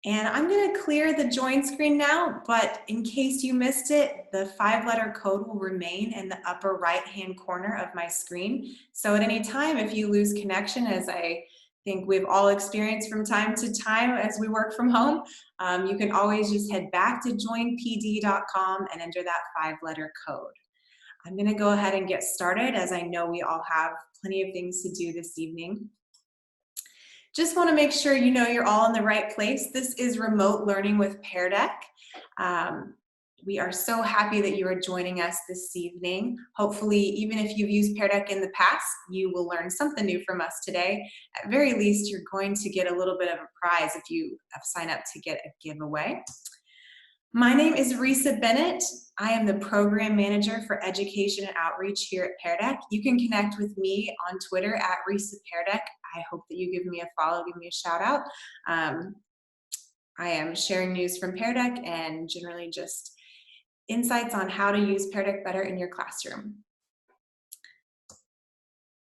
And I'm going to clear the join screen now, but in case you missed it, the 5-letter code will remain in the upper right-hand corner of my screen. So at any time, if you lose connection, as I think we've all experienced from time to time as we work from home, you can always just head back to joinpd.com and enter that 5-letter code. I'm going to go ahead and get started, as I know we all have plenty of things to do this evening. Just want to make sure you know you're all in the right place. This is remote learning with Pear Deck. We are so happy that you are joining us this evening. Hopefully, even if you've used Pear Deck in the past, you will learn something new from us today. At very least, you're going to get a little bit of a prize if you sign up to get a giveaway. My name is Risa Bennett. I am the Program Manager for Education and Outreach here at Pear Deck. You can connect with me on Twitter at Risa Pear Deck. I hope that you give me a follow, give me a shout out. I am sharing news from Pear Deck and generally just insights on how to use Pear Deck better in your classroom.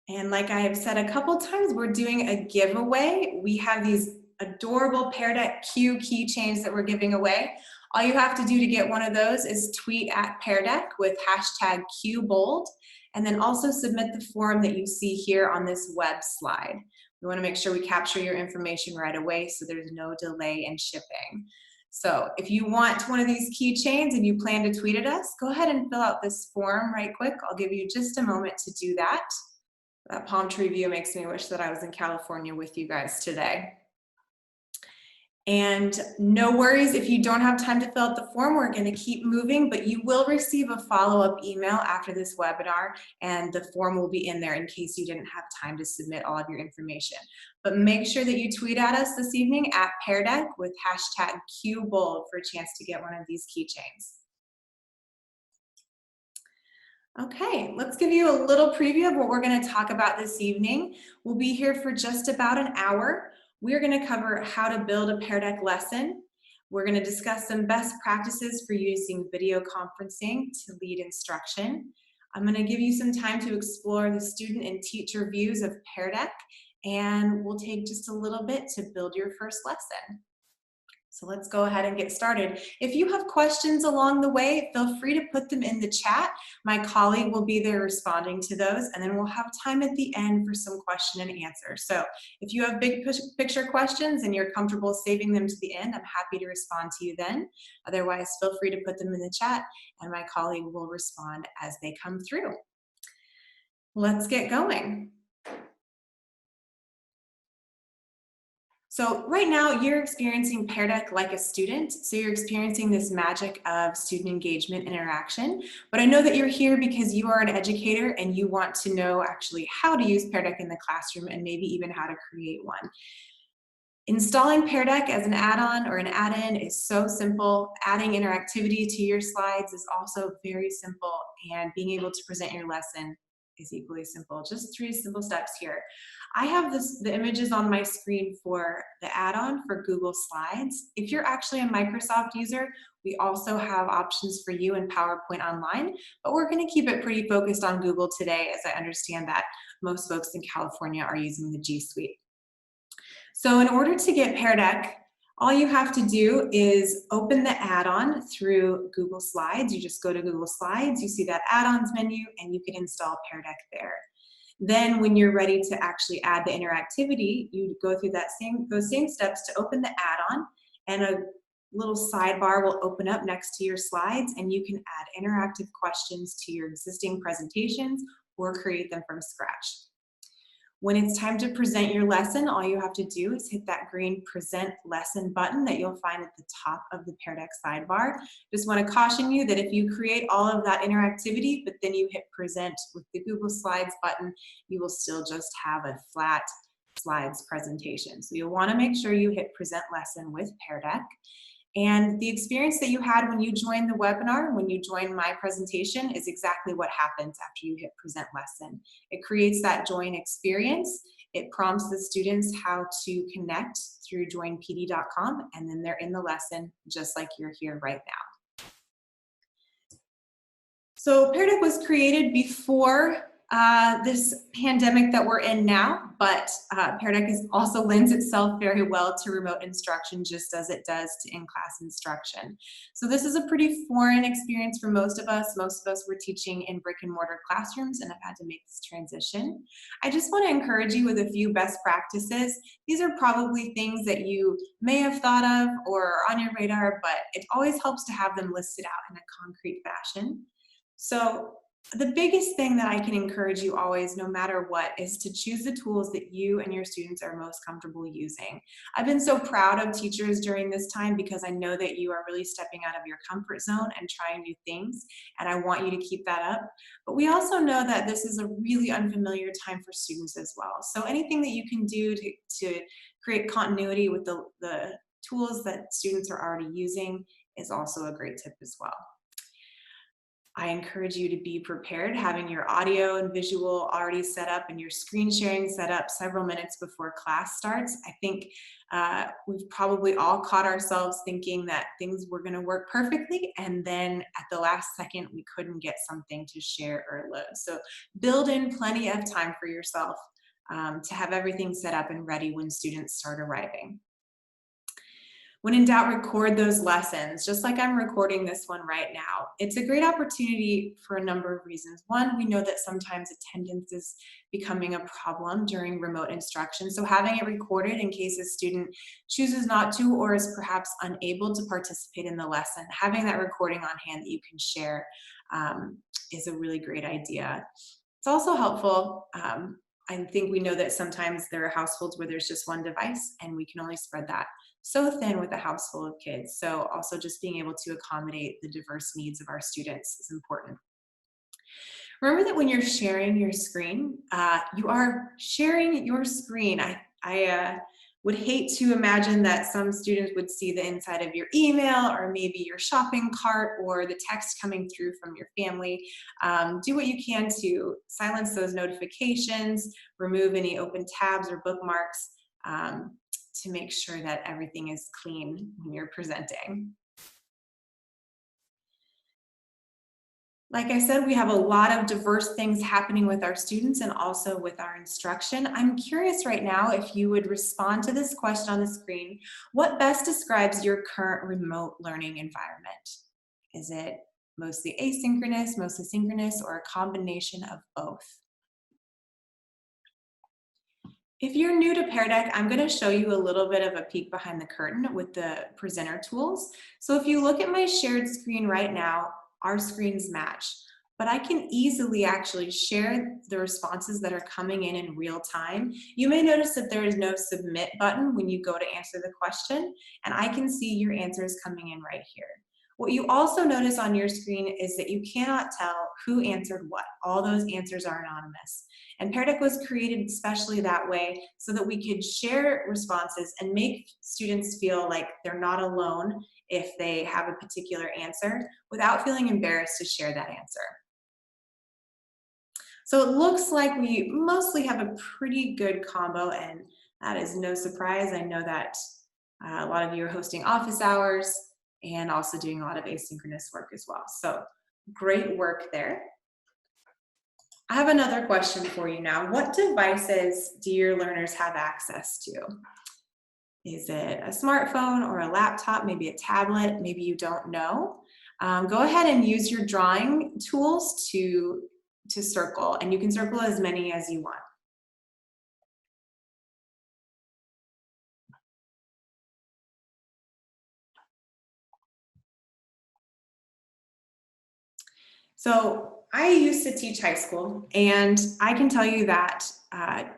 And like I have said a couple times, we're doing a giveaway. We have these adorable Pear Deck Q keychains that we're giving away. All you have to do to get one of those is tweet at Pear Deck with hashtag QBold, and then also submit the form that you see here on this web slide. We want to make sure we capture your information right away so there's no delay in shipping. So if you want one of these keychains and you plan to tweet at us, go ahead and fill out this form right quick. I'll give you just a moment to do that. That palm tree view makes me wish that I was in California with you guys today. And no worries if you don't have time to fill out the form, we're going to keep moving, but you will receive a follow-up email after this webinar, and the form will be in there in case you didn't have time to submit all of your information. But make sure that you tweet at us this evening at Pear Deck with hashtag QBold for a chance to get one of these keychains. Okay, let's give you a little preview of what we're going to talk about this evening. We'll be here for just about an hour. We're going to cover how to build a Pear Deck lesson. We're going to discuss some best practices for using video conferencing to lead instruction. I'm going to give you some time to explore the student and teacher views of Pear Deck, and we'll take just a little bit to build your first lesson. So let's go ahead and get started. If you have questions along the way, feel free to put them in the chat. My colleague will be there responding to those, and then we'll have time at the end for some question and answer. So if you have big picture questions and you're comfortable saving them to the end, I'm happy to respond to you then. Otherwise, feel free to put them in the chat, and my colleague will respond as they come through. Let's get going. So right now you're experiencing Pear Deck like a student, so you're experiencing this magic of student engagement interaction, but I know that you're here because you are an educator and you want to know actually how to use Pear Deck in the classroom and maybe even how to create one. Installing Pear Deck as an add-on or an add-in is so simple. Adding interactivity to your slides is also very simple, and being able to present your lesson is equally simple. Just 3 simple steps here. I have the images on my screen for the add-on for Google Slides. If you're actually a Microsoft user, we also have options for you in PowerPoint Online, but we're going to keep it pretty focused on Google today, as I understand that most folks in California are using the G Suite. So in order to get Pear Deck, all you have to do is open the add-on through Google Slides. You just go to Google Slides, you see that add-ons menu, and you can install Pear Deck there. Then when you're ready to actually add the interactivity, you go through those same steps to open the add-on, and a little sidebar will open up next to your slides, and you can add interactive questions to your existing presentations or create them from scratch. When it's time to present your lesson, all you have to do is hit that green Present Lesson button that you'll find at the top of the Pear Deck sidebar. Just want to caution you that if you create all of that interactivity, but then you hit Present with the Google Slides button, you will still just have a flat slides presentation. So you'll want to make sure you hit Present Lesson with Pear Deck. And the experience that you had when you joined the webinar, when you joined my presentation, is exactly what happens after you hit Present Lesson. It creates that join experience. It prompts the students how to connect through joinpd.com, and then they're in the lesson just like you're here right now. So Pear Deck was created before this pandemic that we're in now, but Pear Deck also lends itself very well to remote instruction, just as it does to in-class instruction. So this is a pretty foreign experience for most of us. Most of us were teaching in brick and mortar classrooms and have had to make this transition. I just want to encourage you with a few best practices. These are probably things that you may have thought of or are on your radar, but it always helps to have them listed out in a concrete fashion. So the biggest thing that I can encourage you always, no matter what, is to choose the tools that you and your students are most comfortable using. I've been so proud of teachers during this time because I know that you are really stepping out of your comfort zone and trying new things, and I want you to keep that up. But we also know that this is a really unfamiliar time for students as well. So anything that you can do to create continuity with the tools that students are already using is also a great tip as well. I encourage you to be prepared, having your audio and visual already set up and your screen sharing set up several minutes before class starts. I think we've probably all caught ourselves thinking that things were going to work perfectly, and then at the last second, we couldn't get something to share or load. So build in plenty of time for yourself to have everything set up and ready when students start arriving. When in doubt, record those lessons, just like I'm recording this one right now. It's a great opportunity for a number of reasons. One, we know that sometimes attendance is becoming a problem during remote instruction, so having it recorded in case a student chooses not to or is perhaps unable to participate in the lesson, having that recording on hand that you can share is a really great idea. It's also helpful. I think we know that sometimes there are households where there's just one device and we can only spread that so thin with a house full of kids. So also just being able to accommodate the diverse needs of our students is important. Remember that when you're sharing your screen, you are sharing your screen. I would hate to imagine that some students would see the inside of your email or maybe your shopping cart or the text coming through from your family. Do what you can to silence those notifications, remove any open tabs or bookmarks to make sure that everything is clean when you're presenting. Like I said, we have a lot of diverse things happening with our students and also with our instruction. I'm curious right now if you would respond to this question on the screen. What best describes your current remote learning environment? Is it mostly asynchronous, mostly synchronous, or a combination of both? If you're new to Pear Deck, I'm going to show you a little bit of a peek behind the curtain with the presenter tools. So if you look at my shared screen right now, our screens match, but I can easily actually share the responses that are coming in real time. You may notice that there is no submit button when you go to answer the question, and I can see your answers coming in right here. What you also notice on your screen is that you cannot tell who answered what. All those answers are anonymous. And Pear Deck was created especially that way so that we could share responses and make students feel like they're not alone if they have a particular answer without feeling embarrassed to share that answer. So it looks like we mostly have a pretty good combo, and that is no surprise. I know that a lot of you are hosting office hours and also doing a lot of asynchronous work as well. So great work there. I have another question for you now. What devices do your learners have access to? Is it a smartphone or a laptop, maybe a tablet, maybe you don't know? Go ahead and use your drawing tools to circle, and you can circle as many as you want. So I used to teach high school, and I can tell you that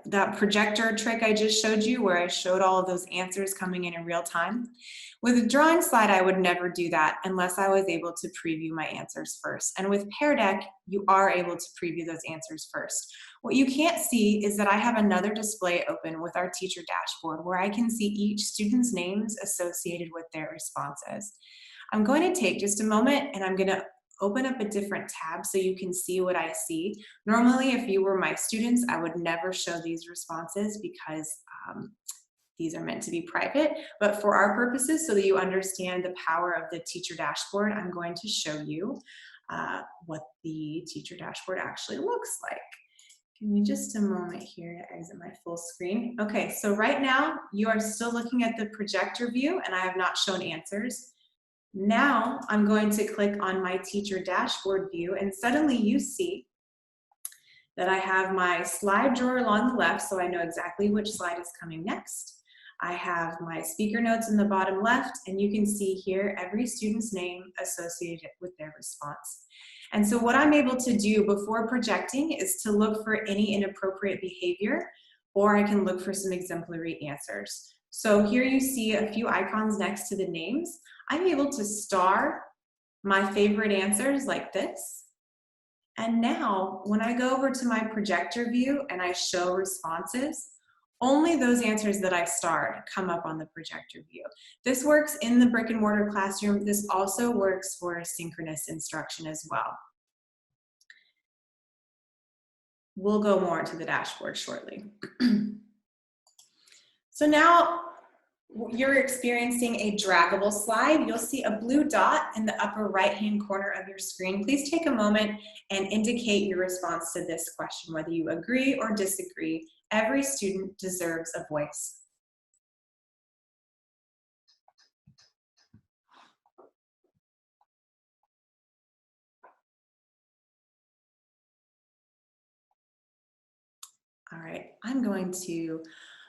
that projector trick I just showed you, where I showed all of those answers coming in real time, with a drawing slide, I would never do that unless I was able to preview my answers first. And with Pear Deck, you are able to preview those answers first. What you can't see is that I have another display open with our teacher dashboard where I can see each student's names associated with their responses. I'm going to take just a moment and I'm going to open up a different tab so you can see what I see. Normally, if you were my students, I would never show these responses because these are meant to be private, but for our purposes, so that you understand the power of the teacher dashboard, I'm going to show you what the teacher dashboard actually looks like. Give me just a moment here to exit my full screen. Okay, so right now you are still looking at the projector view and I have not shown answers. Now I'm going to click on my teacher dashboard view and suddenly you see that I have my slide drawer along the left so I know exactly which slide is coming next. I have my speaker notes in the bottom left and you can see here every student's name associated with their response. And so what I'm able to do before projecting is to look for any inappropriate behavior, or I can look for some exemplary answers. So here you see a few icons next to the names. I'm able to star my favorite answers like this. And now when I go over to my projector view and I show responses, only those answers that I starred come up on the projector view. This works in the brick and mortar classroom. This also works for synchronous instruction as well. We'll go more into the dashboard shortly. So now you're experiencing a draggable slide. You'll see a blue dot in the upper right-hand corner of your screen. Please take a moment and indicate your response to this question, whether you agree or disagree. Every student deserves a voice. All right, I'm going to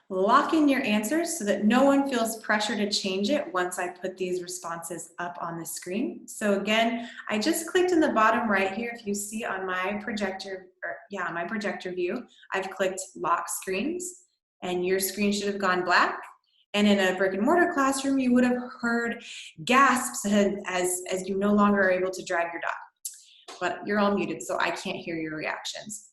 lock in your answers so that no one feels pressure to change it once I put these responses up on the screen. So again, I just clicked in the bottom right here. If you see on my projector, my projector view, I've clicked lock screens and your screen should have gone black. And in a brick and mortar classroom, you would have heard gasps as you no longer are able to drag your dot. But you're all muted, so I can't hear your reactions.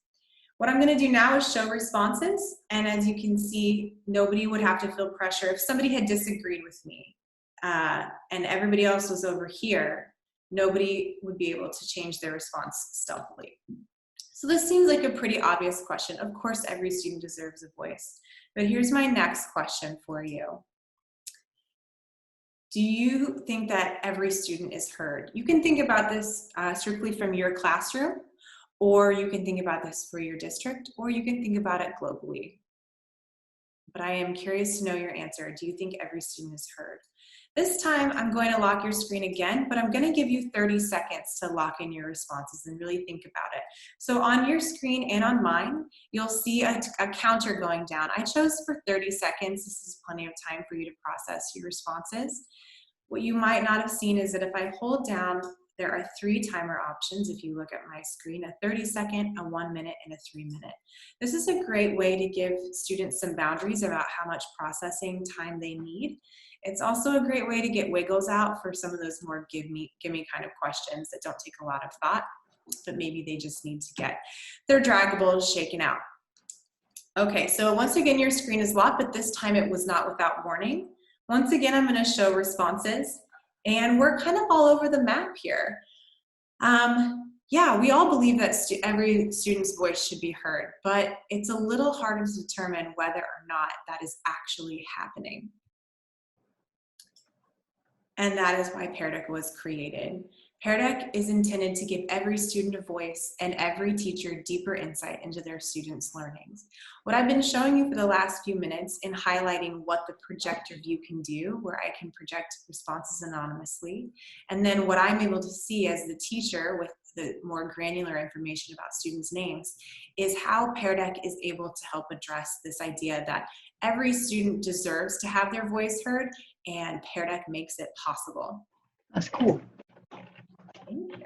What I'm going to do now is show responses, and as you can see, nobody would have to feel pressure. If somebody had disagreed with me and everybody else was over here, nobody would be able to change their response stealthily. So this seems like a pretty obvious question. Of course, every student deserves a voice. But here's my next question for you. Do you think that every student is heard? You can think about this strictly from your classroom, or you can think about this for your district, or you can think about it globally. But I am curious to know your answer. Do you think every student is heard? This time, I'm going to lock your screen again, but I'm going to give you 30 seconds to lock in your responses and really think about it. So on your screen and on mine, you'll see a counter going down. I chose for 30 seconds. This is plenty of time for you to process your responses. What you might not have seen is that if I hold down, there are 3 timer options if you look at my screen, a 30-second, a 1 minute, and a 3-minute. This is a great way to give students some boundaries about how much processing time they need. It's also a great way to get wiggles out for some of those more give me kind of questions that don't take a lot of thought, but maybe they just need to get their draggables shaken out. Okay, so once again, your screen is locked, but this time it was not without warning. Once again, I'm going to show responses. And we're kind of all over the map here. Yeah, we all believe that every student's voice should be heard, but it's a little harder to determine whether or not that is actually happening. And that is why Pear Deck was created. Pear Deck is intended to give every student a voice and every teacher deeper insight into their students' learnings. What I've been showing you for the last few minutes in highlighting what the projector view can do, where I can project responses anonymously, and then what I'm able to see as the teacher with the more granular information about students' names, is how Pear Deck is able to help address this idea that every student deserves to have their voice heard, and Pear Deck makes it possible. That's cool. Thank you.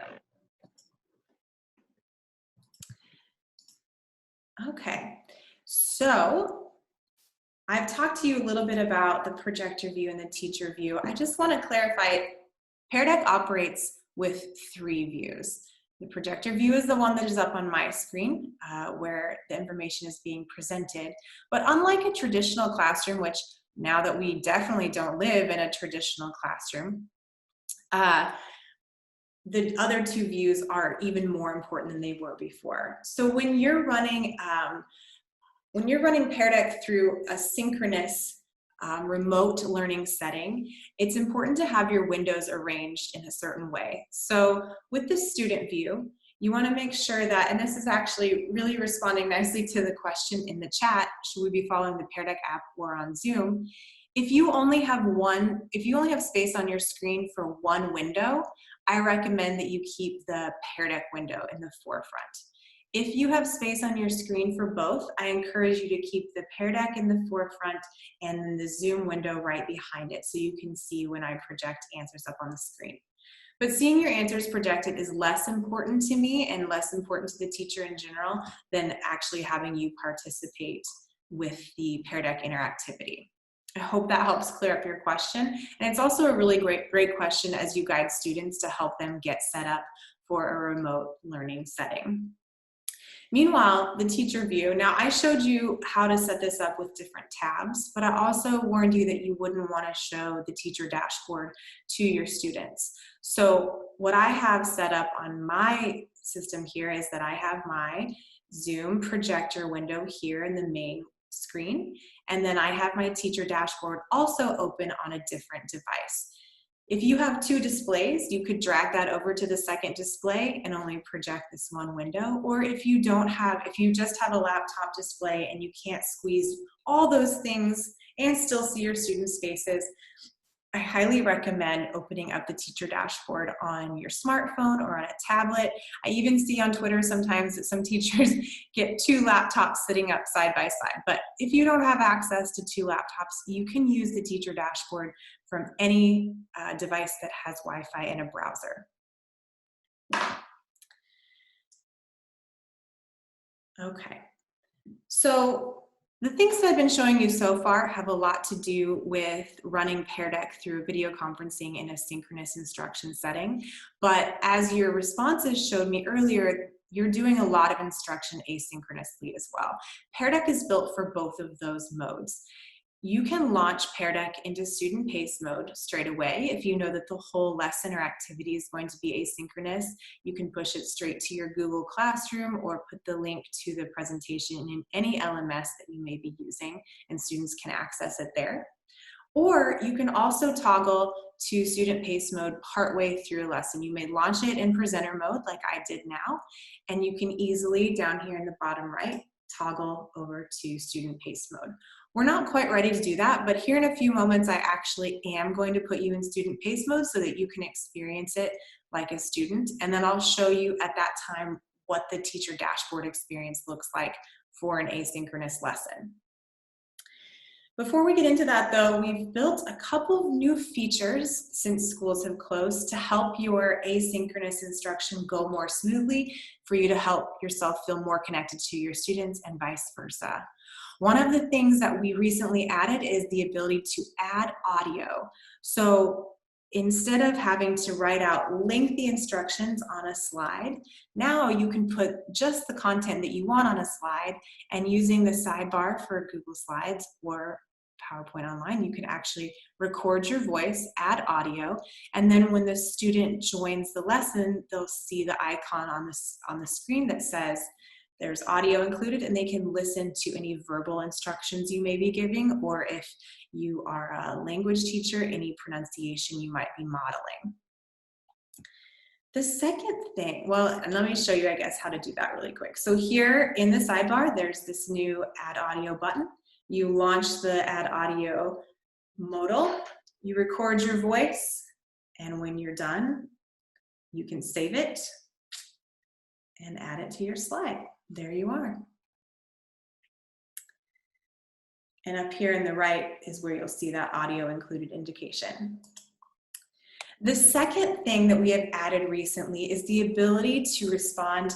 Okay, so I've talked to you a little bit about the projector view and the teacher view. I just want to clarify, Pear Deck operates with 3 views. The projector view is the one that is up on my screen where the information is being presented. But unlike a traditional classroom, which now that we definitely don't live in a traditional classroom, the other 2 views are even more important than they were before. So when you're running Pear Deck through a synchronous remote learning setting, it's important to have your windows arranged in a certain way. So with the student view, You want to make sure that, and this is actually really responding nicely to the question in the chat, should we be following the Pear Deck app or on Zoom? If you only have space on your screen for one window, I recommend that you keep the Pear Deck window in the forefront. If you have space on your screen for both, I encourage you to keep the Pear Deck in the forefront and then the Zoom window right behind it so you can see when I project answers up on the screen. But seeing your answers projected is less important to me and less important to the teacher in general than actually having you participate with the Pear Deck interactivity. I hope that helps clear up your question. And it's also a really great question as you guide students to help them get set up for a remote learning setting. Meanwhile, the teacher view, now I showed you how to set this up with different tabs, but I also warned you that you wouldn't want to show the teacher dashboard to your students. So what I have set up on my system here is that I have my Zoom projector window here in the main screen, and then I have my teacher dashboard also open on a different device. If you have two displays, you could drag that over to the second display and only project this one window. Or if you just have a laptop display and you can't squeeze all those things and still see your students' faces, I highly recommend opening up the teacher dashboard on your smartphone or on a tablet. I even see on Twitter sometimes that some teachers get two laptops sitting up side by side. But if you don't have access to two laptops, you can use the teacher dashboard from any device that has Wi-Fi and a browser. Okay, so the things that I've been showing you so far have a lot to do with running Pear Deck through video conferencing in a synchronous instruction setting. But as your responses showed me earlier, you're doing a lot of instruction asynchronously as well. Pear Deck is built for both of those modes. You can launch Pear Deck into student pace mode straight away. If you know that the whole lesson or activity is going to be asynchronous, you can push it straight to your Google Classroom or put the link to the presentation in any LMS that you may be using, and students can access it there. Or you can also toggle to student pace mode partway through a lesson. You may launch it in presenter mode like I did now, and you can easily, down here in the bottom right, toggle over to student pace mode. We're not quite ready to do that, but here in a few moments, I actually am going to put you in student pace mode so that you can experience it like a student. And then I'll show you at that time what the teacher dashboard experience looks like for an asynchronous lesson. Before we get into that though, we've built a couple of new features since schools have closed to help your asynchronous instruction go more smoothly, for you to help yourself feel more connected to your students and vice versa. One of the things that we recently added is the ability to add audio. So instead of having to write out lengthy instructions on a slide, now you can put just the content that you want on a slide, and using the sidebar for Google Slides or PowerPoint Online, you can actually record your voice, add audio, and then when the student joins the lesson, they'll see the icon on the screen that says there's audio included, and they can listen to any verbal instructions you may be giving, or if you are a language teacher, any pronunciation you might be modeling. The second thing, well, and let me show you, I guess, how to do that really quick. So here in the sidebar, there's this new Add Audio button. You launch the Add Audio modal, you record your voice, and when you're done, you can save it and add it to your slide. There you are. And up here in the right is where you'll see that audio included indication. The second thing that we have added recently is the ability to respond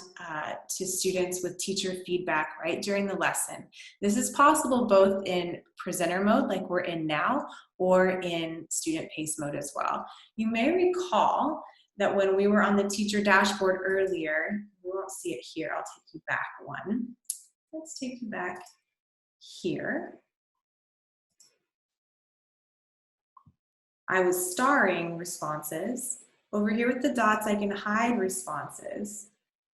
to students with teacher feedback right during the lesson. This is possible both in presenter mode, like we're in now, or in student pace mode as well. You may recall that when we were on the teacher dashboard earlier, we won't see it here, I'll take you back one. Let's take you back here. I was starring responses. Over here with the dots, I can hide responses.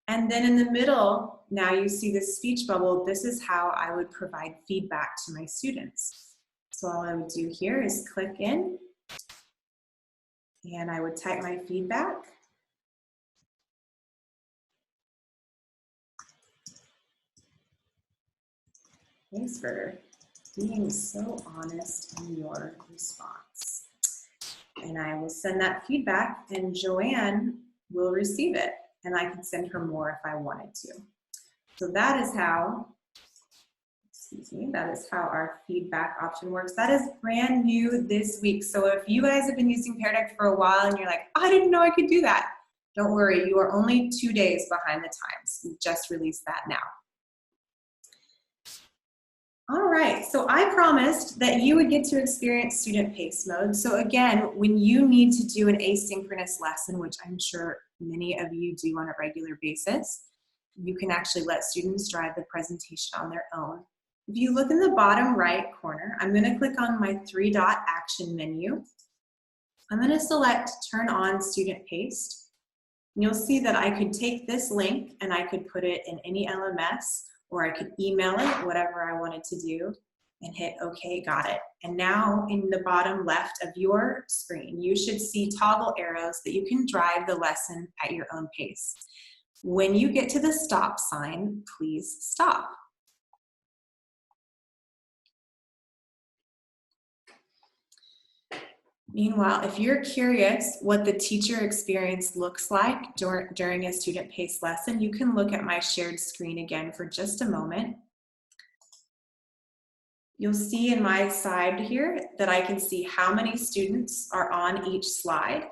And then in the middle, now you see the speech bubble. This is how I would provide feedback to my students. So all I would do here is click in, and I would type my feedback. Thanks for being so honest in your response. And I will send that feedback and Joanne will receive it and I can send her more if I wanted to. So that is how, excuse me, that is how our feedback option works. That is brand new this week. So if you guys have been using Pear Deck for a while and you're like, I didn't know I could do that, don't worry, you are only 2 days behind the times. We just released that now. All right, so I promised that you would get to experience student pace mode. So again, when you need to do an asynchronous lesson, which I'm sure many of you do on a regular basis, you can actually let students drive the presentation on their own. If you look in the bottom right corner, I'm gonna click on my 3-dot action menu. I'm gonna select turn on student paced. And you'll see that I could take this link and I could put it in any LMS, or I could email it, whatever I wanted to do, and hit OK, got it. And now in the bottom left of your screen, you should see toggle arrows that you can drive the lesson at your own pace. When you get to the stop sign, please stop. Meanwhile, if you're curious what the teacher experience looks like during a student paced lesson, you can look at my shared screen again for just a moment. You'll see in my side here that I can see how many students are on each slide.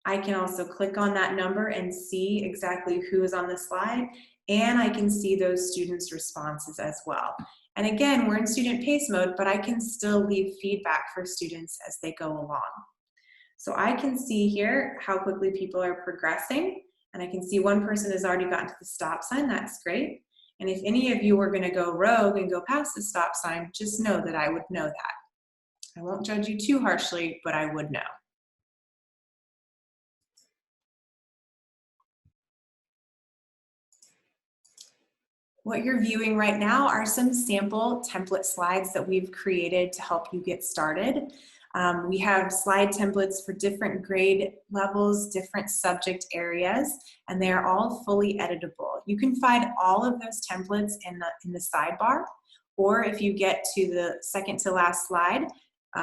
I can also click on that number and see exactly who is on the slide, and I can see those students' responses as well. And again, we're in student pace mode, but I can still leave feedback for students as they go along. So I can see here how quickly people are progressing, and I can see one person has already gotten to the stop sign. That's great. And if any of you were going to go rogue and go past the stop sign, just know that I would know that. I won't judge you too harshly, but I would know. What you're viewing right now are some sample template slides that we've created to help you get started. We have slide templates for different grade levels, different subject areas, and they are all fully editable. You can find all of those templates in the sidebar, or if you get to the second to last slide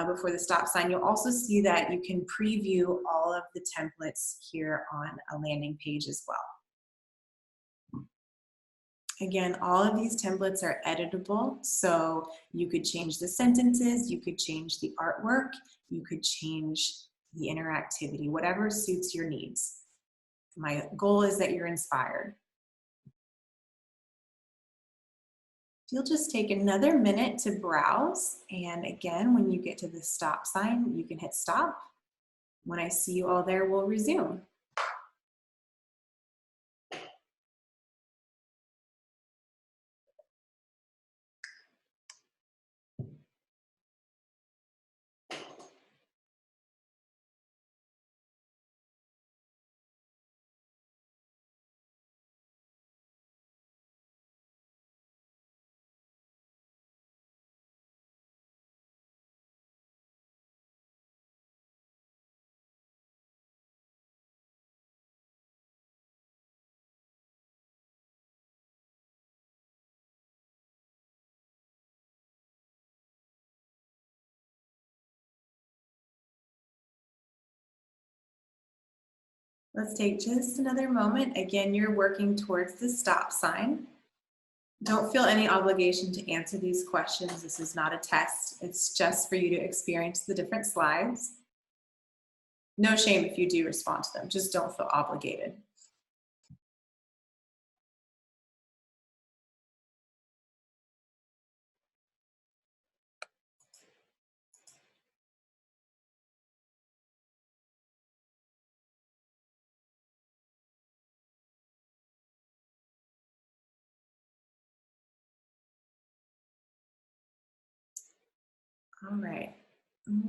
before the stop sign, you'll also see that you can preview all of the templates here on a landing page as well. Again, all of these templates are editable, so you could change the sentences, you could change the artwork, you could change the interactivity, whatever suits your needs. My goal is that you're inspired. You'll just take another minute to browse, and again, when you get to the stop sign, you can hit stop. When I see you all there, we'll resume. Let's take just another moment. Again, you're working towards the stop sign. Don't feel any obligation to answer these questions. This is not a test. It's just for you to experience the different slides. No shame if you do respond to them. Just don't feel obligated. All right,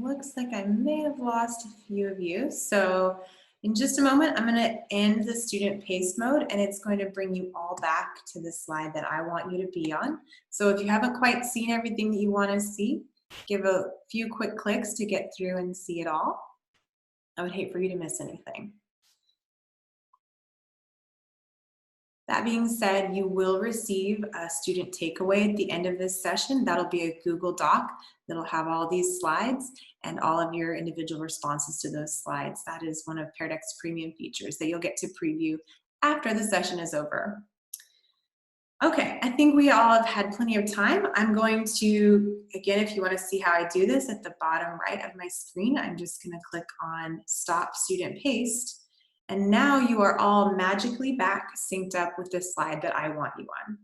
looks like I may have lost a few of you. So in just a moment, I'm gonna end the student pace mode and it's going to bring you all back to the slide that I want you to be on. So if you haven't quite seen everything that you wanna see, give a few quick clicks to get through and see it all. I would hate for you to miss anything. That being said, you will receive a student takeaway at the end of this session. That'll be a Google Doc that'll have all these slides and all of your individual responses to those slides. That is one of Pear Deck's premium features that you'll get to preview after the session is over. Okay, I think we all have had plenty of time. I'm going to, again, if you want to see how I do this, at the bottom right of my screen, I'm just going to click on Stop Student Paste. And now you are all magically back synced up with the slide that I want you on.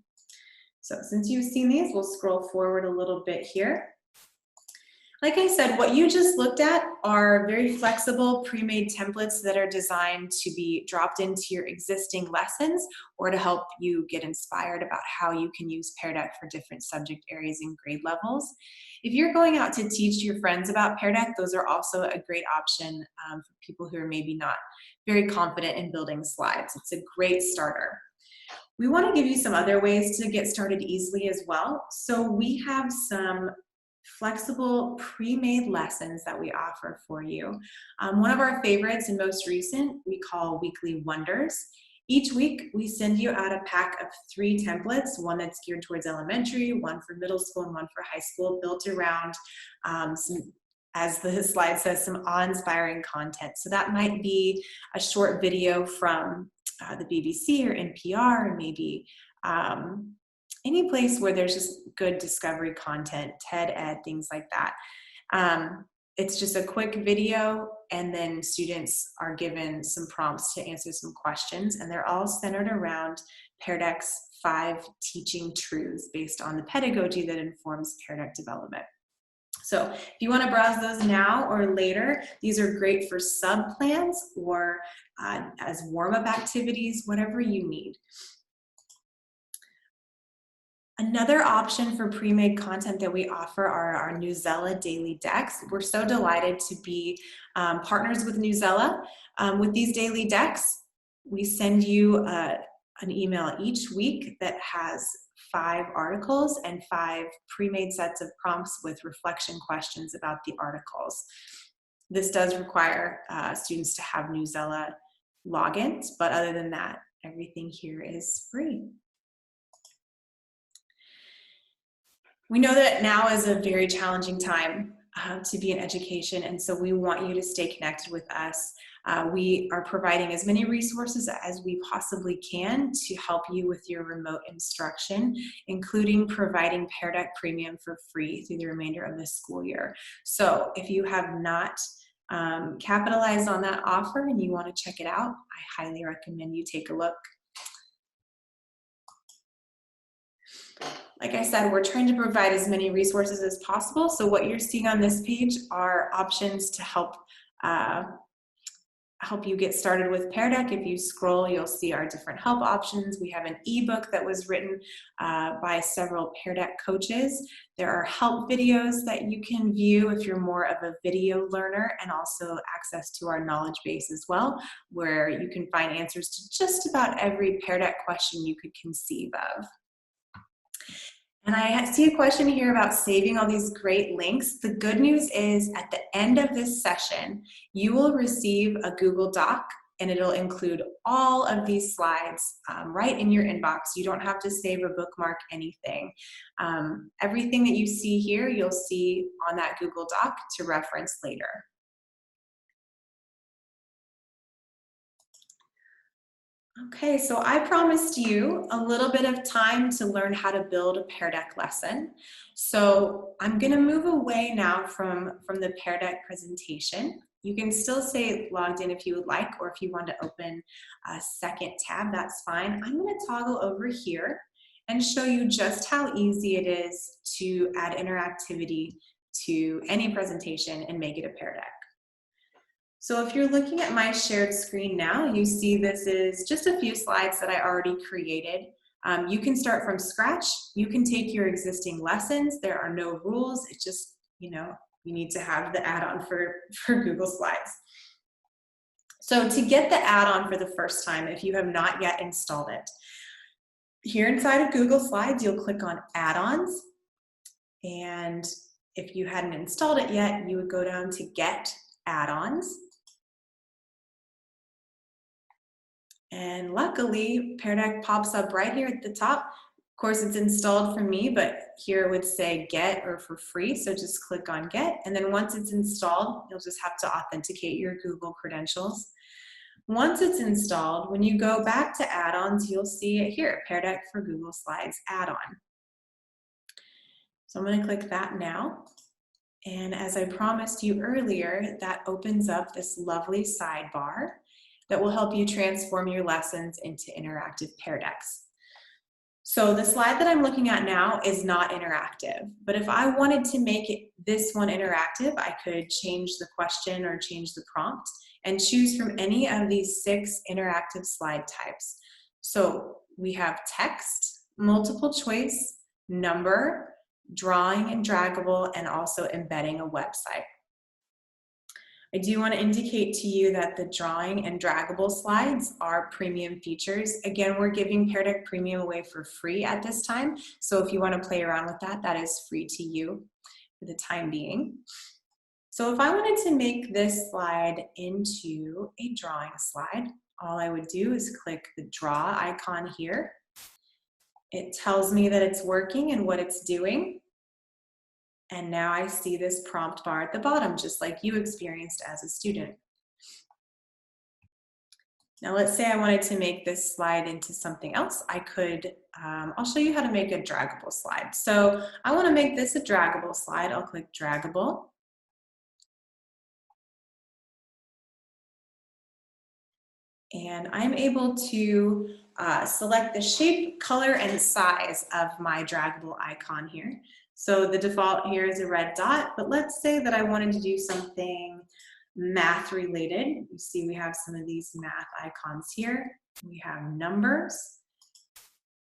So since you've seen these, we'll scroll forward a little bit here. Like I said, what you just looked at are very flexible pre-made templates that are designed to be dropped into your existing lessons or to help you get inspired about how you can use Pear Deck for different subject areas and grade levels. If you're going out to teach your friends about Pear Deck, those are also a great option for people who are maybe not very confident in building slides. It's a great starter. We want to give you some other ways to get started easily as well. So we have some flexible pre-made lessons that we offer for you. One of our favorites and most recent we call Weekly Wonders. Each week we send you out a pack of 3 templates, one that's geared towards elementary, one for middle school, and one for high school, built around some, as the slide says, some awe-inspiring content. So that might be a short video from the BBC or NPR, or maybe any place where there's just good discovery content, TED Ed, things like that. It's just a quick video, and then students are given some prompts to answer some questions, and they're all centered around Pear Deck's 5 teaching truths based on the pedagogy that informs Pear Deck development. So if you want to browse those now or later, these are great for sub-plans or as warm-up activities, whatever you need. Another option for pre-made content that we offer are our Newsela daily decks. We're so delighted to be partners with Newsela. With these daily decks, we send you an email each week that has 5 articles and 5 pre-made sets of prompts with reflection questions about the articles. This does require students to have Newsela logins, but other than that, everything here is free. We know that now is a very challenging time to be in education, and so we want you to stay connected with us. We are providing as many resources as we possibly can to help you with your remote instruction, including providing Pear Deck Premium for free through the remainder of this school year. So if you have not capitalized on that offer and you want to check it out, I highly recommend you take a look. Like I said, we're trying to provide as many resources as possible. So what you're seeing on this page are options to help you get started with Pear Deck. If you scroll, you'll see our different help options. We have an ebook that was written by several Pear Deck coaches. There are help videos that you can view if you're more of a video learner, and also access to our knowledge base as well, where you can find answers to just about every Pear Deck question you could conceive of. And I see a question here about saving all these great links. The good news is at the end of this session, you will receive a Google Doc, and it'll include all of these slides right in your inbox. You don't have to save or bookmark anything. Everything that you see here, you'll see on that Google Doc to reference later. Okay, so I promised you a little bit of time to learn how to build a Pear Deck lesson. So I'm gonna move away now from the Pear Deck presentation. You can still stay logged in if you would like, or if you want to open a second tab, that's fine. I'm gonna toggle over here and show you just how easy it is to add interactivity to any presentation and make it a Pear Deck. So if you're looking at my shared screen now, you see this is just a few slides that I already created. You can start from scratch. You can take your existing lessons. There are no rules. It's just, you need to have the add-on for Google Slides. So to get the add-on for the first time, if you have not yet installed it, here inside of Google Slides, you'll click on Add-ons. And if you hadn't installed it yet, you would go down to Get Add-ons. And luckily, Pear Deck pops up right here at the top. Of course, it's installed for me, but here it would say get or for free. So just click on get. And then once it's installed, you'll just have to authenticate your Google credentials. Once it's installed, when you go back to add-ons, you'll see it here, Pear Deck for Google Slides add-on. So I'm going to click that now. And as I promised you earlier, that opens up this lovely sidebar that will help you transform your lessons into interactive Pear Decks. So the slide that I'm looking at now is not interactive, but if I wanted to make this one interactive, I could change the question or change the prompt and choose from any of these 6 interactive slide types. So we have text, multiple choice, number, drawing and draggable, and also embedding a website. I do want to indicate to you that the drawing and draggable slides are premium features. Again, we're giving Pear Deck Premium away for free at this time. So if you want to play around with that, that is free to you for the time being. So if I wanted to make this slide into a drawing slide, all I would do is click the draw icon here. It tells me that it's working and what it's doing. And now I see this prompt bar at the bottom, just like you experienced as a student. Now let's say I wanted to make this slide into something else. I could, I'll show you how to make a draggable slide. So I want to make this a draggable slide. I'll click draggable. And I'm able to select the shape, color, and size of my draggable icon here. So the default here is a red dot, but let's say that I wanted to do something math related. You see we have some of these math icons here. We have numbers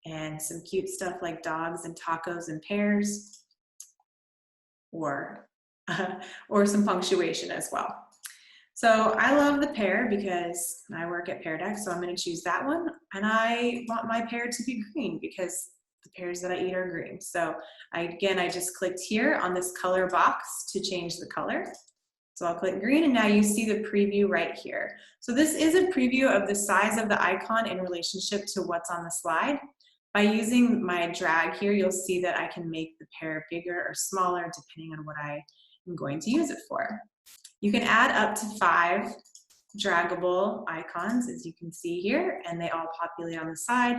and some cute stuff like dogs and tacos and pears, or some punctuation as well. So I love the pear because I work at Pear Deck, so I'm going to choose that one. And I want my pear to be green because the pears that I eat are green. So I just clicked here on this color box to change the color. So I'll click green, and now you see the preview right here. So this is a preview of the size of the icon in relationship to what's on the slide. By using my drag here, you'll see that I can make the pear bigger or smaller depending on what I am going to use it for. You can add up to 5 draggable icons, as you can see here, and they all populate on the side.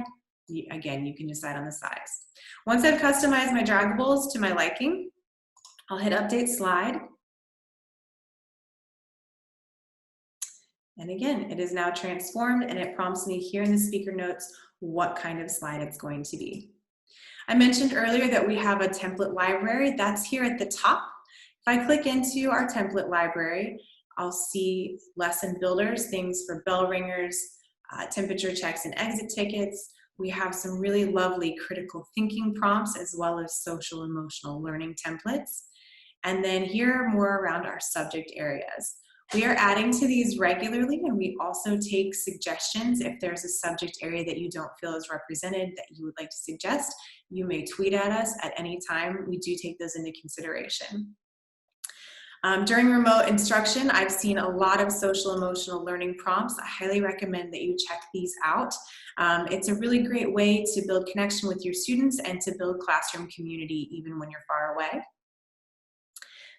Again, you can decide on the size. Once I've customized my draggables to my liking, I'll hit Update Slide. And again, it is now transformed, and it prompts me here in the speaker notes what kind of slide it's going to be. I mentioned earlier that we have a template library. That's here at the top. If I click into our template library, I'll see lesson builders, things for bell ringers, temperature checks and exit tickets. We have some really lovely critical thinking prompts as well as social emotional learning templates. And then here are more around our subject areas. We are adding to these regularly, and we also take suggestions. If there's a subject area that you don't feel is represented that you would like to suggest, you may tweet at us at any time. We do take those into consideration. During remote instruction, I've seen a lot of social emotional learning prompts. I highly recommend that you check these out. It's a really great way to build connection with your students and to build classroom community even when you're far away.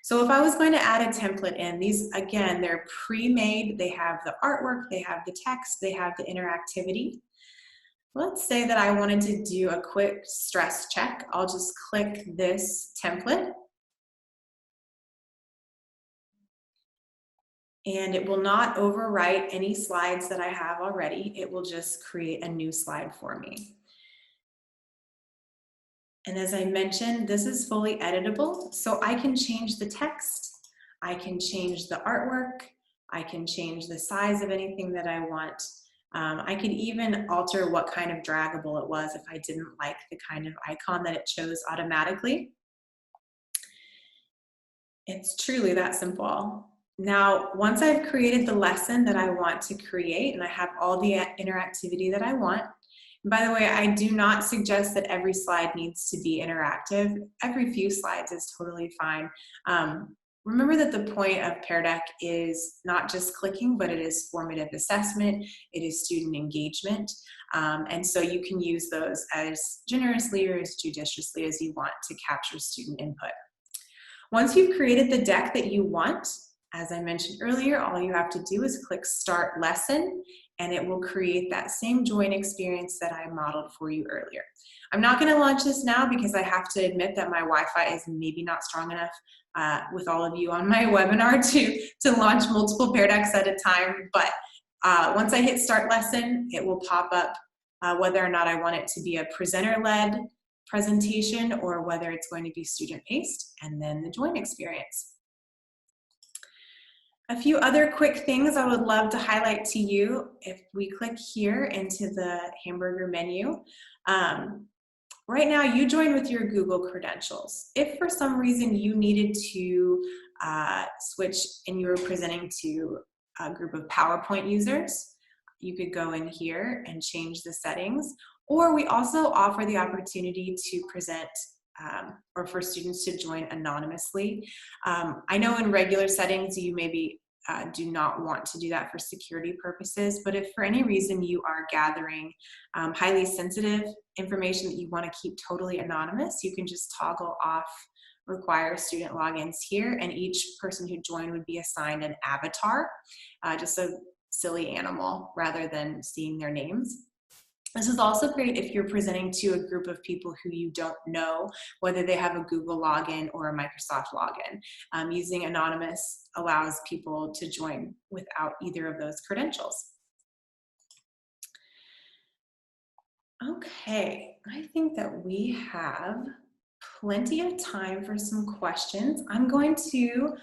So if I was going to add a template in, these, again, they're pre-made. They have the artwork, they have the text, they have the interactivity. Let's say that I wanted to do a quick stress check. I'll just click this template. And it will not overwrite any slides that I have already. It will just create a new slide for me. And as I mentioned, this is fully editable, so I can change the text, I can change the artwork, I can change the size of anything that I want. I could even alter what kind of draggable it was if I didn't like the kind of icon that it chose automatically. It's truly that simple. Now, once I've created the lesson that I want to create and I have all the interactivity that I want, and by the way, I do not suggest that every slide needs to be interactive. Every few slides is totally fine. Remember that the point of Pear Deck is not just clicking, but it is formative assessment, it is student engagement, and so you can use those as generously or as judiciously as you want to capture student input. Once you've created the deck that you want, as I mentioned earlier, all you have to do is click Start Lesson, and it will create that same join experience that I modeled for you earlier. I'm not going to launch this now because I have to admit that my Wi-Fi is maybe not strong enough with all of you on my webinar to launch multiple Pear Decks at a time, but once I hit Start Lesson, it will pop up whether or not I want it to be a presenter-led presentation or whether it's going to be student-paced, and then the join experience. A few other quick things I would love to highlight to you. If we click here into the Hamburger menu, right now you join with your Google credentials. If for some reason you needed to switch and you were presenting to a group of PowerPoint users, you could go in here and change the settings. Or we also offer the opportunity to present or for students to join anonymously. I know in regular settings you maybe do not want to do that for security purposes, but if for any reason you are gathering highly sensitive information that you want to keep totally anonymous, you can just toggle off require student logins here, and each person who joined would be assigned an avatar, just a silly animal rather than seeing their names. This is also great if you're presenting to a group of people who you don't know, whether they have a Google login or a Microsoft login. Using anonymous allows people to join without either of those credentials. Okay, I think that we have plenty of time for some questions. I'm going to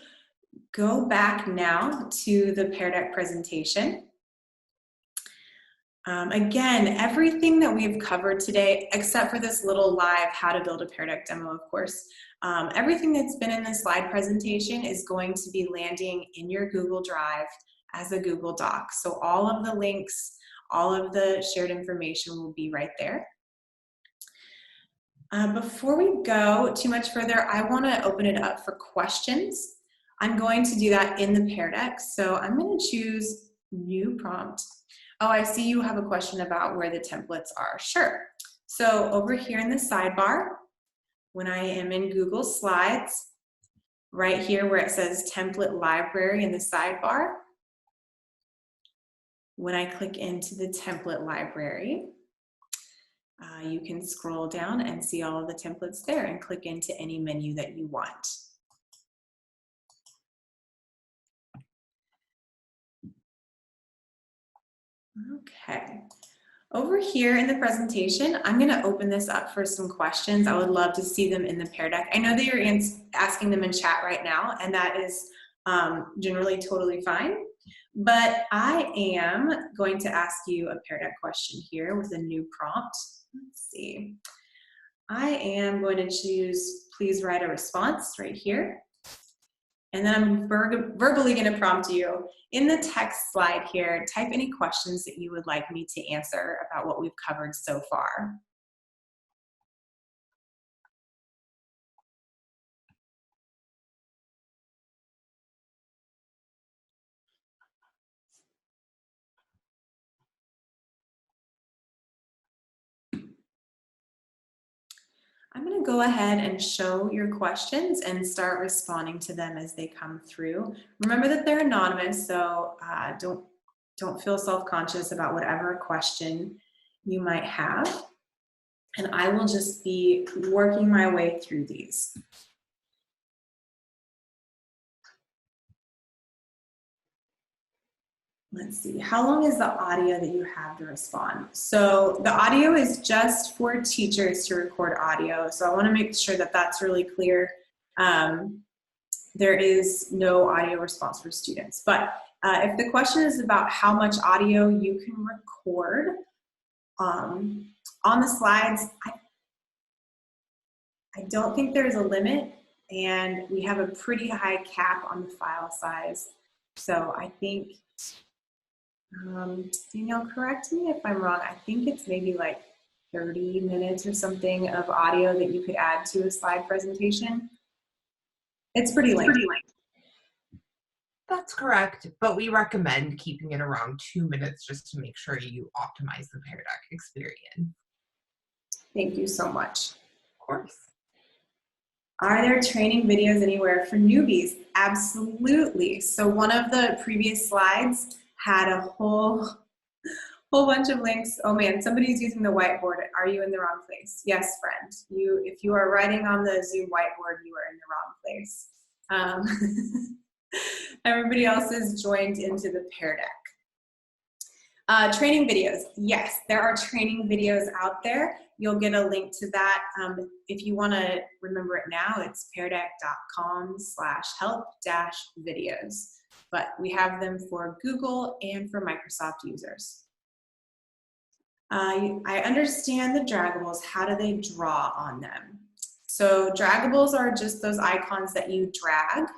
go back now to the Pear Deck presentation. Again, everything that we've covered today, except for this little live how to build a Pear Deck demo, of course, everything that's been in the slide presentation is going to be landing in your Google Drive as a Google Doc. So all of the links, all of the shared information will be right there. Before we go too much further, I want to open it up for questions. I'm going to do that in the Pear Deck. So I'm going to choose New Prompt. Oh, I see you have a question about where the templates are. Sure. So over here in the sidebar, when I am in Google Slides, right here where it says Template Library in the sidebar, when I click into the Template Library, you can scroll down and see all of the templates there and click into any menu that you want. Okay, over here in the presentation, I'm going to open this up for some questions. I would love to see them in the Pear Deck. I know that you're asking them in chat right now, and that is generally totally fine. But I am going to ask you a Pear Deck question here with a new prompt. Let's see. I am going to choose please write a response right here. And then I'm verbally going to prompt you in the text slide here, type any questions that you would like me to answer about what we've covered so far. I'm going to go ahead and show your questions and start responding to them as they come through. Remember that they're anonymous, so don't feel self-conscious about whatever question you might have. And I will just be working my way through these. Let's see, how long is the audio that you have to respond? So the audio is just for teachers to record audio. So I want to make sure that that's really clear. There is no audio response for students. But if the question is about how much audio you can record on the slides, I don't think there's a limit, and we have a pretty high cap on the file size. So I think, Danielle, correct me if I'm wrong, I think it's maybe like 30 minutes or something of audio that you could add to a slide presentation. It's pretty lengthy. That's correct, but we recommend keeping it around 2 minutes just to make sure you optimize the Pear Deck experience. Thank you so much. Of course. Are there training videos anywhere for newbies? Absolutely. So one of the previous slides had a whole bunch of links. Oh man, somebody's using the whiteboard. Are you in the wrong place? Yes, friend. If you are writing on the Zoom whiteboard, you are in the wrong place. Everybody else is joined into the Pear Deck. Training videos. Yes, there are training videos out there. You'll get a link to that. If you want to remember it now, it's peardeck.com/help-videos. But we have them for Google and for Microsoft users. I understand the draggables. How do they draw on them? So draggables are just those icons that you drag.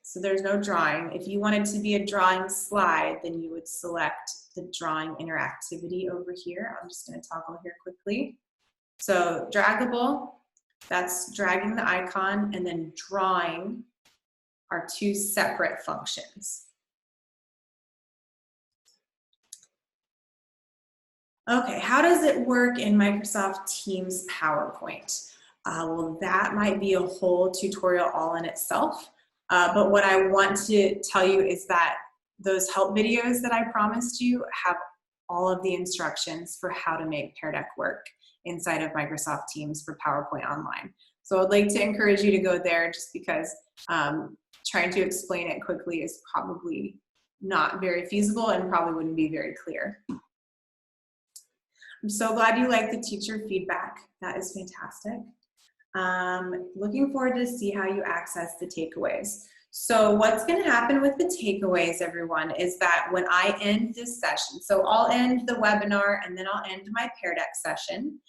So there's no drawing. If you wanted to be a drawing slide, then you would select the drawing interactivity over here. I'm just going to toggle here quickly. So draggable, that's dragging the icon, and then drawing are two separate functions. Okay, how does it work in Microsoft Teams PowerPoint? Well, that might be a whole tutorial all in itself. But what I want to tell you is that those help videos that I promised you have all of the instructions for how to make Pear Deck work inside of Microsoft Teams for PowerPoint Online. So I'd like to encourage you to go there just because trying to explain it quickly is probably not very feasible and probably wouldn't be very clear. I'm so glad you like the teacher feedback. That is fantastic. Looking forward to see how you access the takeaways. So what's going to happen with the takeaways, everyone, is that when I end this session, so I'll end the webinar and then I'll end my Pear Deck session.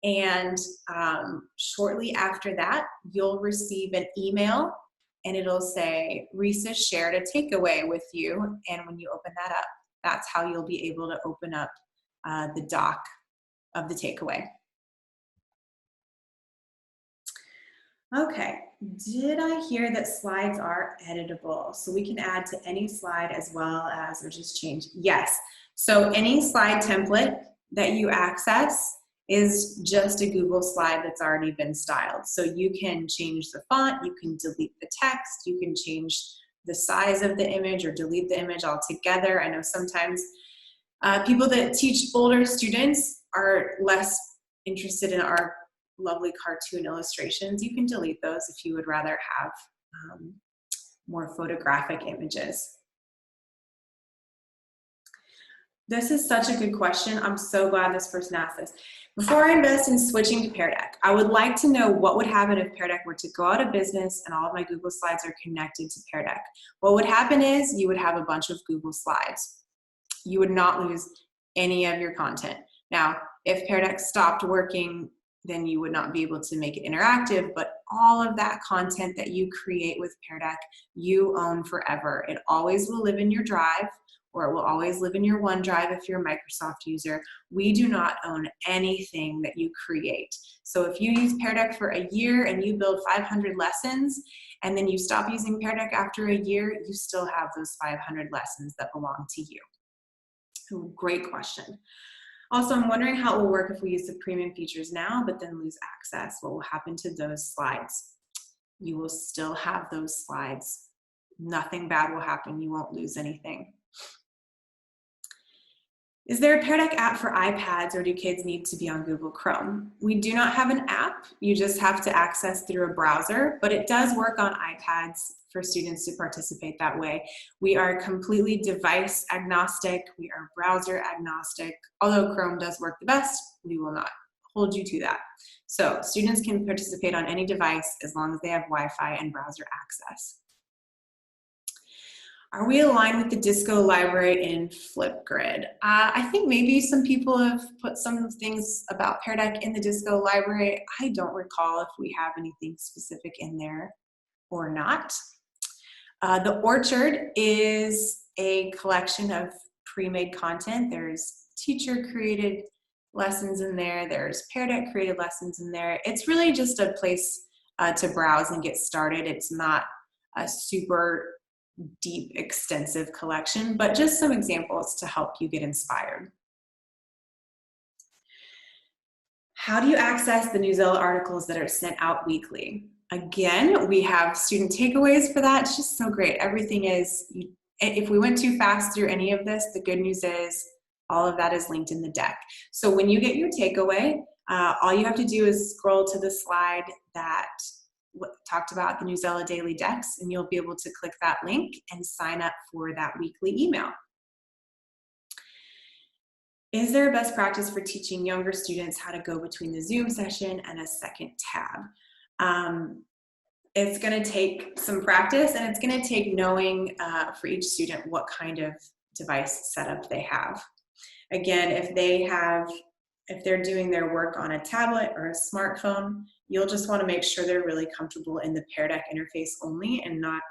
And shortly after that, you'll receive an email and it'll say, Risa shared a takeaway with you. And when you open that up, that's how you'll be able to open up the doc of the takeaway. Okay, did I hear that slides are editable? So we can add to any slide as well as, or just change? Yes, so any slide template that you access is just a Google slide that's already been styled. So you can change the font, you can delete the text, you can change the size of the image or delete the image altogether. I know sometimes people that teach older students are less interested in our lovely cartoon illustrations. You can delete those if you would rather have more photographic images. This is such a good question. I'm so glad this person asked this. Before I invest in switching to Pear Deck, I would like to know what would happen if Pear Deck were to go out of business and all of my Google Slides are connected to Pear Deck. What would happen is you would have a bunch of Google Slides. You would not lose any of your content. Now, if Pear Deck stopped working, then you would not be able to make it interactive, but all of that content that you create with Pear Deck, you own forever. It always will live in your Drive, or it will always live in your OneDrive if you're a Microsoft user. We do not own anything that you create. So if you use Pear Deck for a year and you build 500 lessons, and then you stop using Pear Deck after a year, you still have those 500 lessons that belong to you. So great question. Also, I'm wondering how it will work if we use the premium features now, but then lose access. What will happen to those slides? You will still have those slides. Nothing bad will happen. You won't lose anything. Is there a Pear Deck app for iPads, or do kids need to be on Google Chrome? We do not have an app. You just have to access through a browser, but it does work on iPads for students to participate that way. We are completely device agnostic. We are browser agnostic. Although Chrome does work the best, we will not hold you to that. So students can participate on any device as long as they have Wi-Fi and browser access. Are we aligned with the Disco Library in Flipgrid? I think maybe some people have put some things about Pear Deck in the Disco Library. I don't recall if we have anything specific in there or not. The Orchard is a collection of pre-made content. There's teacher-created lessons in there. There's Pear Deck created lessons in there. It's really just a place to browse and get started. It's not a super deep, extensive collection, but just some examples to help you get inspired. How do you access the Newsletter articles that are sent out weekly? Again, we have student takeaways for that. It's just so great. Everything is, if we went too fast through any of this, the good news is all of that is linked in the deck. So when you get your takeaway, all you have to do is scroll to the slide that talked about the Newsletter Daily Decks, and you'll be able to click that link and sign up for that weekly email. Is there a best practice for teaching younger students how to go between the Zoom session and a second tab? It's going to take some practice, and it's going to take knowing for each student what kind of device setup they have. Again, if they're doing their work on a tablet or a smartphone, you'll just want to make sure they're really comfortable in the Pear Deck interface only and not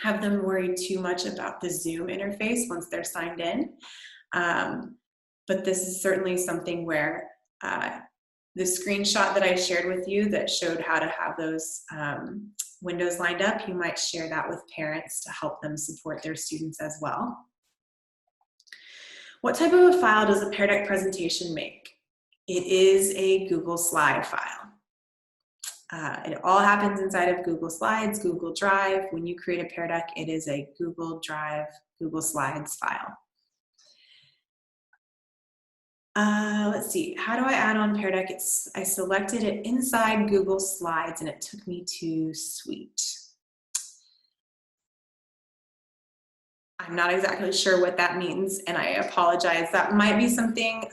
have them worry too much about the Zoom interface once they're signed in. But this is certainly something where the screenshot that I shared with you that showed how to have those windows lined up, you might share that with parents to help them support their students as well. What type of a file does a Pear Deck presentation make? It is a Google Slide file. It all happens inside of Google Slides, Google Drive. When you create a Pear Deck, it is a Google Drive, Google Slides file. Let's see, how do I add on Pear Deck? I selected it inside Google Slides and it took me to Suite. I'm not exactly sure what that means, and I apologize. That might be something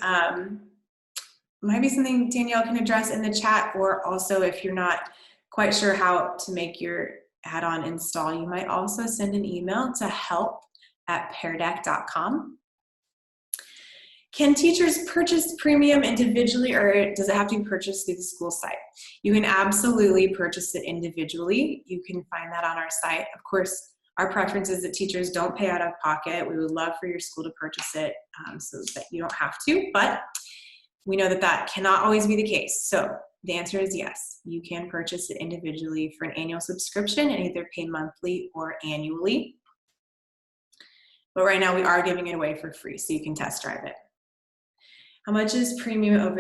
Danielle can address in the chat, or also if you're not quite sure how to make your add-on install, you might also send an email to help@peardeck.com. Can teachers purchase premium individually, or does it have to be purchased through the school site? You can absolutely purchase it individually. You can find that on our site. Of course, our preference is that teachers don't pay out of pocket. We would love for your school to purchase it so that you don't have to, but we know that that cannot always be the case. So the answer is yes, you can purchase it individually for an annual subscription and either pay monthly or annually. But right now we are giving it away for free, so you can test drive it. How much is premium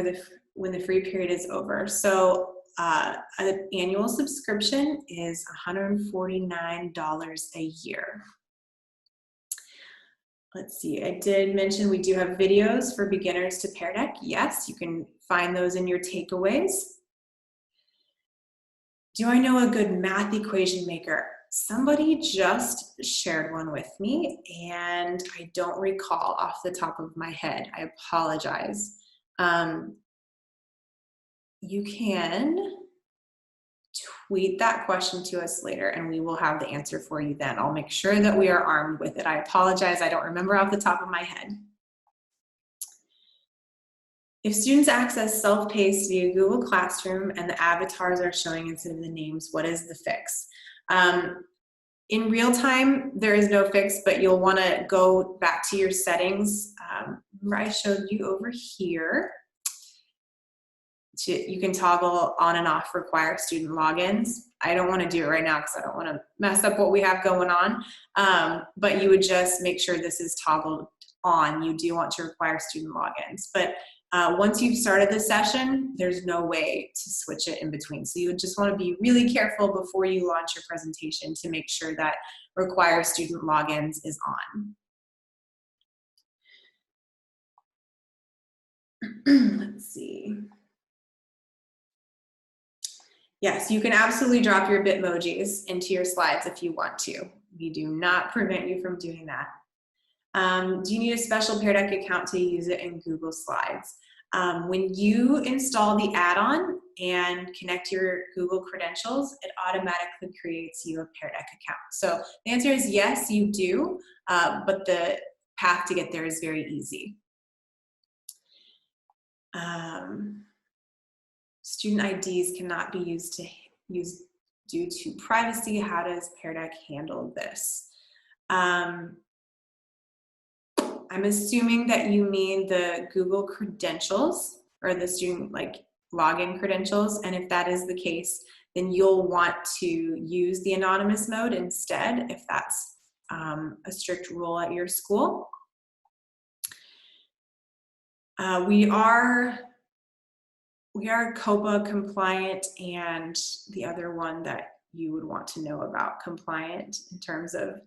when the free period is over? So an annual subscription is $149 a year. Let's see, I did mention we do have videos for beginners to Pear Deck. Yes, you can find those in your takeaways. Do I know a good math equation maker? Somebody just shared one with me and I don't recall off the top of my head. I apologize. You can tweet that question to us later and we will have the answer for you then. I'll make sure that we are armed with it. I apologize, I don't remember off the top of my head. If students access self-paced via Google Classroom and the avatars are showing instead of the names, what is the fix? In real time, there is no fix, but you'll want to go back to your settings. Remember I showed you over here. You can toggle on and off require student logins. I don't want to do it right now because I don't want to mess up what we have going on. But you would just make sure this is toggled on. You do want to require student logins. But once you've started the session, there's no way to switch it in between. So you would just want to be really careful before you launch your presentation to make sure that require student logins is on. Let's see. Yes, you can absolutely drop your Bitmojis into your slides if you want to. We do not prevent you from doing that. Do you need a special Pear Deck account to use it in Google Slides? When you install the add-on and connect your Google credentials, it automatically creates you a Pear Deck account. So the answer is yes, you do, but the path to get there is very easy. Student IDs cannot be used due to privacy. How does Pear Deck handle this? I'm assuming that you mean the Google credentials or the student login credentials. And if that is the case, then you'll want to use the anonymous mode instead if that's a strict rule at your school. We are COPA compliant, and the other one that you would want to know about compliant in terms of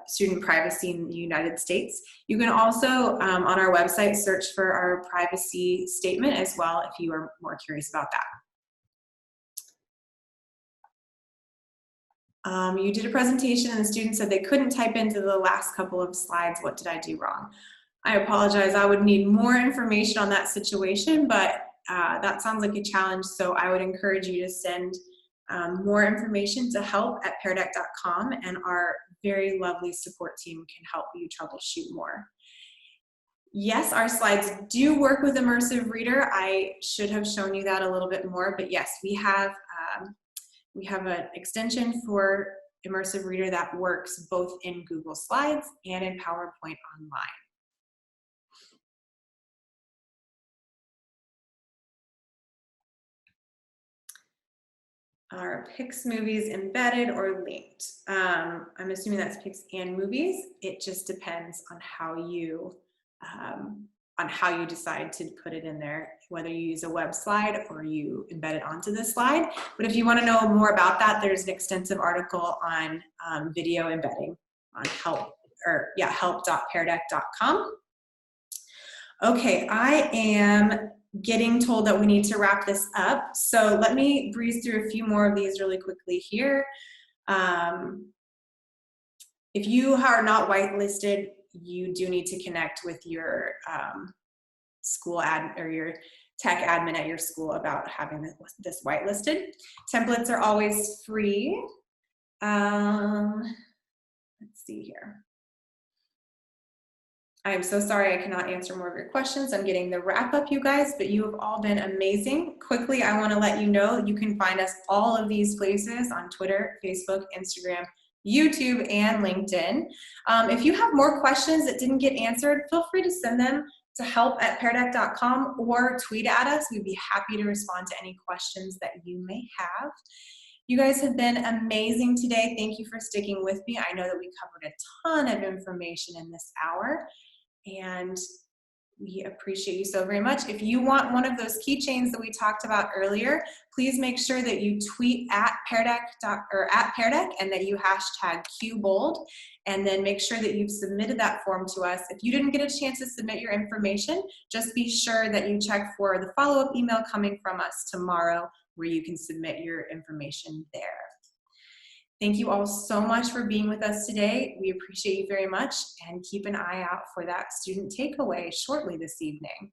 student privacy in the United States. You can also, on our website, search for our privacy statement as well if you are more curious about that. You did a presentation and the student said they couldn't type into the last couple of slides. What did I do wrong? I apologize. I would need more information on that situation, but that sounds like a challenge. So I would encourage you to send more information to help@peardeck.com, and our very lovely support team can help you troubleshoot more. Yes, our slides do work with Immersive Reader. I should have shown you that a little bit more, but yes, we have an extension for Immersive Reader that works both in Google Slides and in PowerPoint Online. Are Pix movies embedded or linked? I'm assuming that's Pix and movies. It just depends on how you decide to put it in there, whether you use a web slide or you embed it onto the slide. But if you want to know more about that, there's an extensive article on video embedding on help.peardeck.com. Okay, I am getting told that we need to wrap this up. So let me breeze through a few more of these really quickly here. If you are not whitelisted, you do need to connect with your school or your tech admin at your school about having this whitelisted. Templates are always free. Let's see here. I'm so sorry I cannot answer more of your questions. I'm getting the wrap up, you guys, but you have all been amazing. Quickly, I want to let you know you can find us all of these places on Twitter, Facebook, Instagram, YouTube, and LinkedIn. If you have more questions that didn't get answered, feel free to send them to help@peardeck.com or tweet at us. We'd be happy to respond to any questions that you may have. You guys have been amazing today. Thank you for sticking with me. I know that we covered a ton of information in this hour, and we appreciate you so very much. If you want one of those keychains that we talked about earlier, please make sure that you tweet at Pear Deck and that you hashtag QBold, and then make sure that you've submitted that form to us. If you didn't get a chance to submit your information, just be sure that you check for the follow-up email coming from us tomorrow where you can submit your information there. Thank you all so much for being with us today. We appreciate you very much, and keep an eye out for that student takeaway shortly this evening.